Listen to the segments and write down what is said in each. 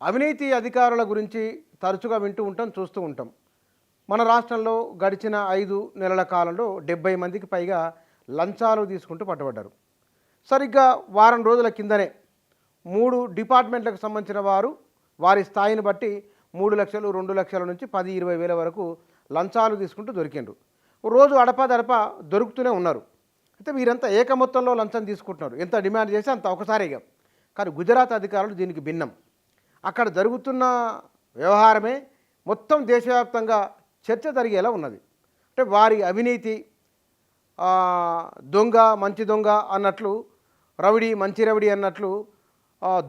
అవినీతి అధికారుల గురించి తరచుగా వింటూ ఉంటాం, చూస్తూ ఉంటాం. మన రాష్ట్రంలో గడిచిన 5 నెలల కాలంలో 70 మందికి పైగా లంచాలు తీసుకుంటూ పట్టుబడ్డారు. సరిగ్గా వారం రోజుల కిందనే 3 డిపార్ట్మెంట్లకు సంబంధించిన వారు వారి స్థాయిని బట్టి 3 లక్షలు, 2 లక్షల నుంచి 10-20 వేల వరకు లంచాలు తీసుకుంటూ దొరికిండ్రు. రోజు అడపాదడపా దొరుకుతూనే ఉన్నారు. అయితే వీరంతా ఏక మొత్తంలో లంచం తీసుకుంటున్నారు. ఎంత డిమాండ్ చేస్తే అంత ఒకసారిగా. కానీ గుజరాత్ అధికారులు దీనికి భిన్నం. అక్కడ జరుగుతున్న వ్యవహారమే మొత్తం దేశవ్యాప్తంగా చర్చ జరిగేలా ఉన్నది. అంటే వారి అవినీతి దొంగ మంచి దొంగ అన్నట్లు, రవిడి మంచి రవిడి అన్నట్లు,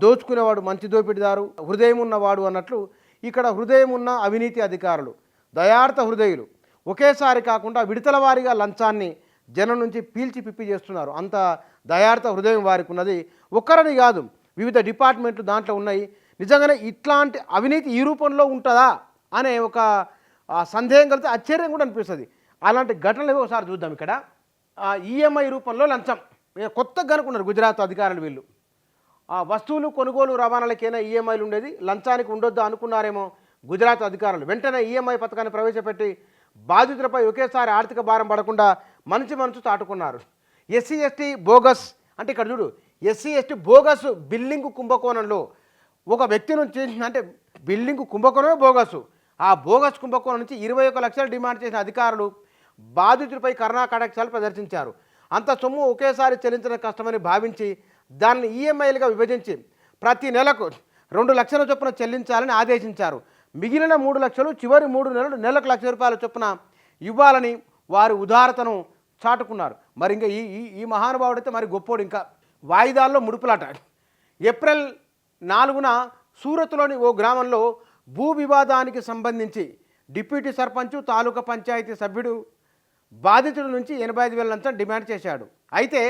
దోచుకునేవాడు మంచి దోపిడిదారు, హృదయం ఉన్నవాడు అన్నట్లు ఇక్కడ హృదయం ఉన్న అవినీతి అధికారులు, దయార్థ హృదయులు ఒకేసారి కాకుండా విడతల వారీగా లంచాన్ని జనం నుంచి పీల్చి పిప్పి చేస్తున్నారు. అంత దయార్థ హృదయం వారికి ఉన్నది. ఒక్కరని కాదు, వివిధ డిపార్ట్మెంట్లు దాంట్లో ఉన్నాయి. నిజంగానే ఇట్లాంటి అవినీతి ఈ రూపంలో ఉంటుందా అనే ఒక సందేహం కలిగితే ఆశ్చర్యం కూడా అనిపిస్తుంది. అలాంటి ఘటనలు ఒకసారి చూద్దాం. ఇక్కడ ఈఎంఐ రూపంలో లంచం కొత్తగా కనుక్కున్నారు గుజరాత్ అధికారులు. వీళ్ళు వస్తువులు కొనుగోలు రవాణాలకైనా ఈఎంఐలు ఉండేది, లంచానికి ఉండొద్దు అనుకున్నారేమో గుజరాత్ అధికారులు. వెంటనే ఈఎంఐ పథకాన్ని ప్రవేశపెట్టి బాధితులపై ఒకేసారి ఆర్థిక భారం పడకుండా మనసు చాటుకున్నారు. ఎస్సీ ఎస్టీ బోగస్ అంటే ఇక్కడ చూడు, ఎస్సీ ఎస్టీ బోగస్ బిల్డింగ్ కుంభకోణంలో ఒక వ్యక్తి నుంచి, అంటే బిల్డింగ్ కుంభకోణమే బోగసు, ఆ బోగస్ కుంభకోణం నుంచి 21 లక్షలు డిమాండ్ చేసిన అధికారులు బాధితులపై కరుణా కటాక్షాలు ప్రదర్శించారు. అంత సొమ్ము ఒకేసారి చెల్లించడం కష్టమని భావించి దాన్ని ఈఎంఐలుగా విభజించి ప్రతి నెలకు 2 లక్షల చొప్పున చెల్లించాలని ఆదేశించారు. మిగిలిన 3 లక్షలు చివరి 3 నెలలు నెలకు ₹1,00,000 చొప్పున ఇవ్వాలని వారి ఉదారతను చాటుకున్నారు. మరి ఇంకా ఈ మహానుభావుడైతే మరి గొప్పోడు. ఇంకా వాయిదాల్లో ముడుపులాట. ఏప్రిల్ 4న సూరత్లోని ఓ గ్రామంలో భూ వివాదానికి సంబంధించి డిప్యూటీ సర్పంచ్, తాలూకా పంచాయతీ సభ్యుడు బాధితుడి నుంచి 85,000 లంచం డిమాండ్ చేశాడు. అయితే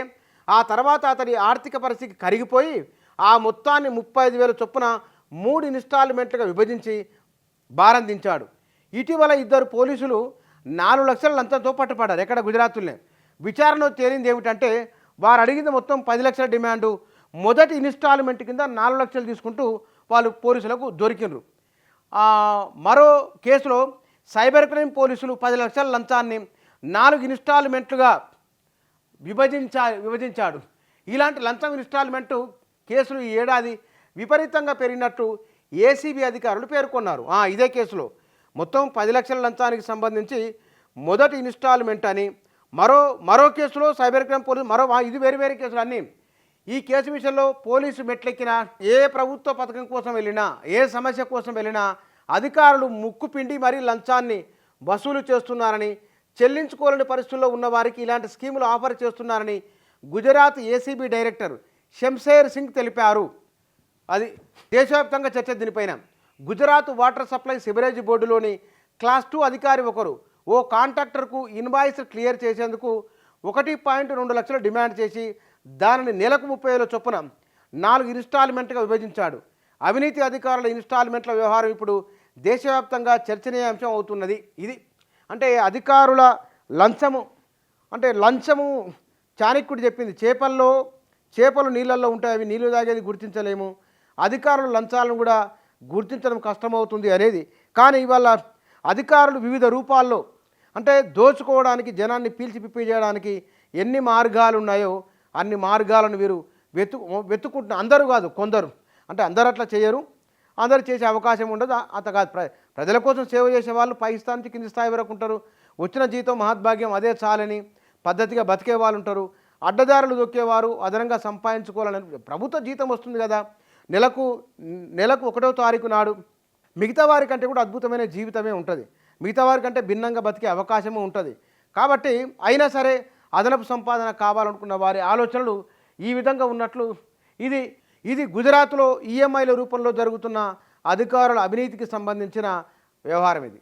ఆ తర్వాత అతడి ఆర్థిక పరిస్థితి కరిగిపోయి ఆ మొత్తాన్ని 35,000 చొప్పున 3 ఇన్స్టాల్మెంట్లుగా విభజించి భారందించాడు. ఇటీవల 2 పోలీసులు 4 లక్షల లంచంతో పట్టుపడ్డారు. ఎక్కడ గుజరాత్లోనే. విచారణలో తేలింది ఏమిటంటే వారు అడిగింది మొత్తం 10 లక్షల డిమాండు. మొదటి ఇన్స్టాల్మెంట్ కింద 4 లక్షలు తీసుకుంటూ వాళ్ళు పోలీసులకు దొరికిండ్రు. మరో కేసులో సైబర్ క్రైమ్ పోలీసులు 10 లక్షల లంచాన్ని 4 ఇన్స్టాల్మెంట్లుగా విభజించాడు. ఇలాంటి లంచం ఇన్స్టాల్మెంటు కేసులు ఈ ఏడాది విపరీతంగా పెరిగినట్టు ఏసీబీ అధికారులు పేర్కొన్నారు. ఇదే కేసులో మొత్తం 10 లక్షల లంచానికి సంబంధించి మొదటి ఇన్స్టాల్మెంట్ అని, మరో కేసులో సైబర్ క్రైమ్ పోలీసు ఇది వేరు కేసులు అన్నీ. ఈ కేసు విషయంలో పోలీసు మెట్లెక్కినా, ఏ ప్రభుత్వ పథకం కోసం వెళ్ళినా, ఏ సమస్య కోసం వెళ్ళినా అధికారులు ముక్కు పిండి మరీ లంచాన్ని వసూలు చేస్తున్నారని, చెల్లించుకోలేని పరిస్థితుల్లో ఉన్న వారికి ఇలాంటి స్కీములు ఆఫర్ చేస్తున్నారని గుజరాత్ ఏసీబీ డైరెక్టర్ షంషేర్ సింగ్ తెలిపారు. అది దేశవ్యాప్తంగా చర్చ. దీనిపైన గుజరాత్ వాటర్ సప్లై సివరేజ్ బోర్డులోని క్లాస్ 2 అధికారి ఒకరు ఓ కాంట్రాక్టర్కు ఇన్వాయిస్ క్లియర్ చేసేందుకు 1.2 లక్షలు డిమాండ్ చేసి దానిని నెలకు 30,000 చొప్పున 4 ఇన్స్టాల్మెంట్గా విభజించాడు. అవినీతి అధికారుల ఇన్స్టాల్మెంట్ల వ్యవహారం ఇప్పుడు దేశవ్యాప్తంగా చర్చనీయాంశం అవుతున్నది. ఇది అంటే అధికారుల లంచము, అంటే లంచము చాణక్యుడు చెప్పింది, చేపలు నీళ్ళల్లో ఉంటాయి, అవి నీళ్లు తాగేది గుర్తించలేము, అధికారుల లంచాలను కూడా గుర్తించడం కష్టమవుతుంది అనేది. కానీ ఇవాళ అధికారులు వివిధ రూపాల్లో, అంటే దోచుకోవడానికి, జనాన్ని పీల్చి పిప్పి చేయడానికి ఎన్ని మార్గాలు ఉన్నాయో అన్ని మార్గాలను వీరు వెతుక్కుంటున్నారు. అందరూ కాదు, కొందరు. అంటే అందరు అట్లా చేయరు, అందరు చేసే అవకాశం ఉండదు. అంత కాదు, ప్రజల కోసం సేవ చేసే వాళ్ళు పై స్థాయి నుంచి కింది స్థాయి వరకు ఉంటారు. వచ్చిన జీతం మహద్భాగ్యం, అదే చాలని పద్ధతిగా బతికే వాళ్ళు ఉంటారు. అడ్డదారులు దొక్కేవారు అదనంగా సంపాదించుకోవాలని, ప్రభుత్వ జీతం వస్తుంది కదా నెలకు 1వ తారీఖు నాడు, మిగతా వారికంటే కూడా అద్భుతమైన జీవితమే ఉంటుంది, మిగతా వారికంటే భిన్నంగా బతికే అవకాశము ఉంటుంది. కాబట్టి అయినా సరే అదనపు సంపాదన కావాలనుకున్న వారి ఆలోచనలు ఈ విధంగా ఉన్నట్లు ఇది గుజరాత్లో ఈఎంఐల రూపంలో జరుగుతున్న అధికారుల అవినీతికి సంబంధించిన వ్యవహారం ఇది.